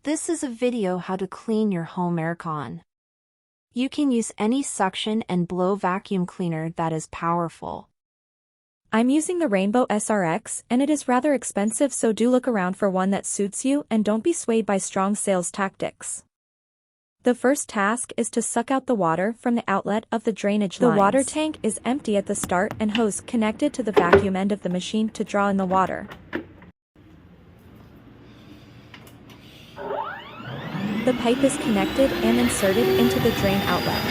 This is a video how to clean your home aircon. You can use any suction and blow vacuum cleaner that is powerful. I'm using the Rainbow SRX and it is rather expensive, so do look around for one that suits you and don't be swayed by strong sales tactics. The first task is to suck out the water from the outlet of the drainage lines. The water tank is empty at the start and hose connected to the vacuum end of the machine to draw in the water. The pipe is connected and inserted into the drain outlet.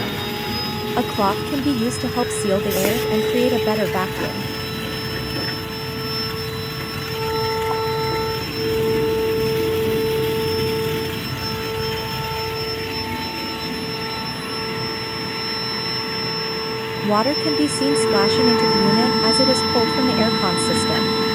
A cloth can be used to help seal the air and create a better vacuum. Water can be seen splashing into the unit as it is pulled from the aircon system.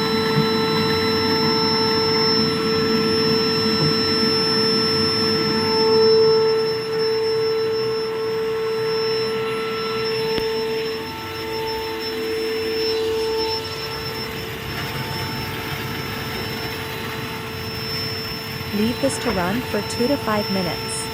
Leave this to run for 2 to 5 minutes.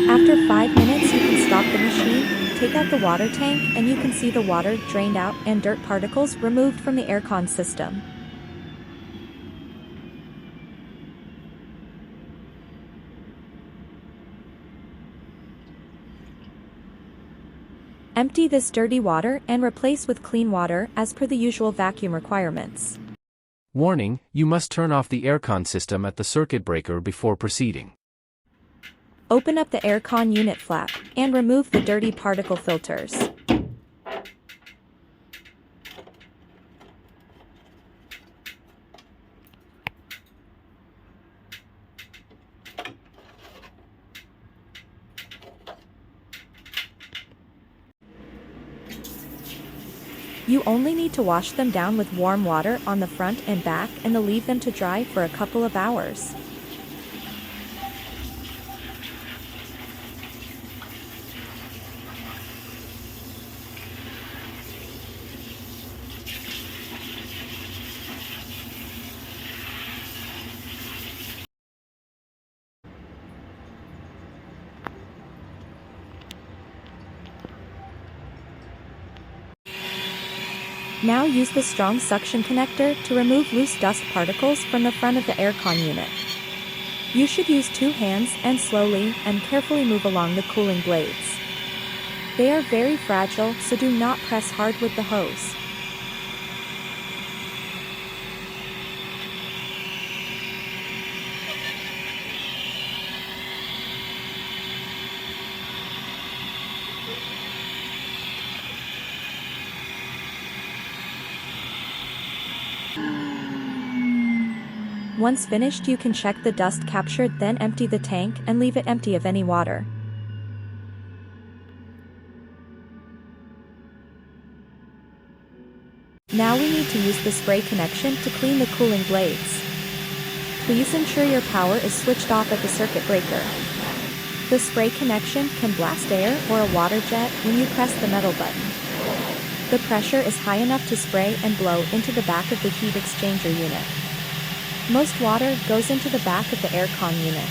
After 5 minutes, you can stop the machine, take out the water tank, and you can see the water drained out and dirt particles removed from the aircon system. Empty this dirty water and replace with clean water as per the usual vacuum requirements. Warning, you must turn off the aircon system at the circuit breaker before proceeding. Open up the aircon unit flap and remove the dirty particle filters. You only need to wash them down with warm water on the front and back and leave them to dry for a couple of hours. Now use the strong suction connector to remove loose dust particles from the front of the aircon unit. You should use 2 hands and slowly and carefully move along the cooling blades. They are very fragile, so do not press hard with the hose. Once finished, you can check the dust captured, then empty the tank and leave it empty of any water. Now we need to use the spray connection to clean the cooling blades. Please ensure your power is switched off at the circuit breaker. The spray connection can blast air or a water jet when you press the metal button. The pressure is high enough to spray and blow into the back of the heat exchanger unit. Most water goes into the back of the aircon unit.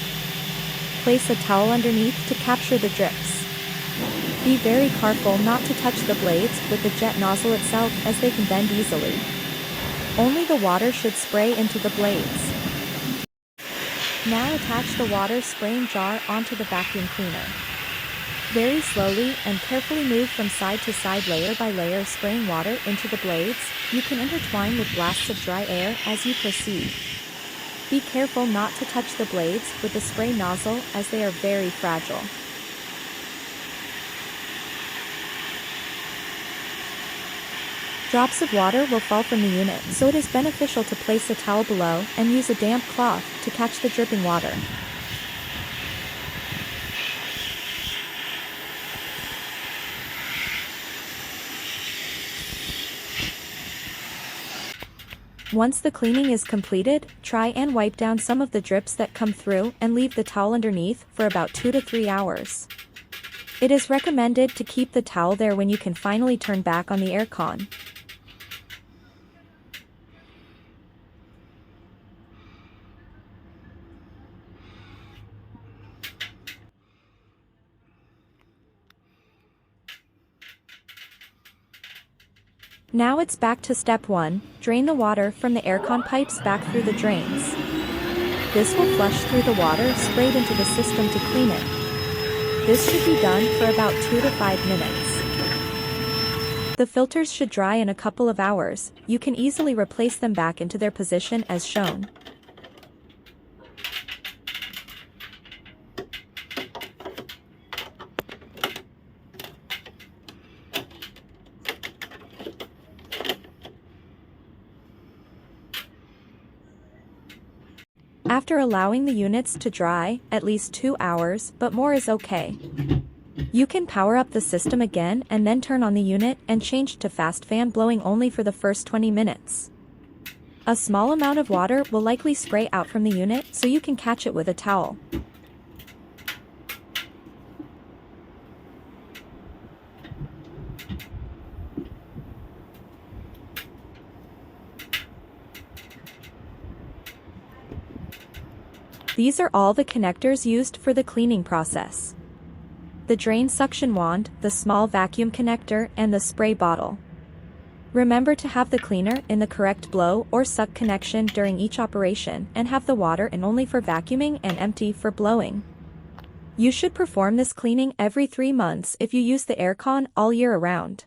Place a towel underneath to capture the drips. Be very careful not to touch the blades with the jet nozzle itself, as they can bend easily. Only the water should spray into the blades. Now attach the water spraying jar onto the vacuum cleaner. Very slowly and carefully move from side to side, layer by layer, spraying water into the blades. You can intertwine with blasts of dry air as you proceed. Be careful not to touch the blades with the spray nozzle, as they are very fragile. Drops of water will fall from the unit, so it is beneficial to place a towel below and use a damp cloth to catch the dripping water. Once the cleaning is completed, try and wipe down some of the drips that come through and leave the towel underneath for about 2 to 3 hours. It is recommended to keep the towel there when you can finally turn back on the aircon. Now it's back to step 1, drain the water from the aircon pipes back through the drains. This will flush through the water sprayed into the system to clean it. This should be done for about 2 to 5 minutes. The filters should dry in a couple of hours. You can easily replace them back into their position as shown. After allowing the units to dry, at least 2 hours, but more is okay. You can power up the system again and then turn on the unit and change to fast fan blowing only for the first 20 minutes. A small amount of water will likely spray out from the unit, so you can catch it with a towel. These are all the connectors used for the cleaning process: the drain suction wand, the small vacuum connector, and the spray bottle. Remember to have the cleaner in the correct blow or suck connection during each operation, and have the water in only for vacuuming and empty for blowing. You should perform this cleaning every 3 months if you use the aircon all year around.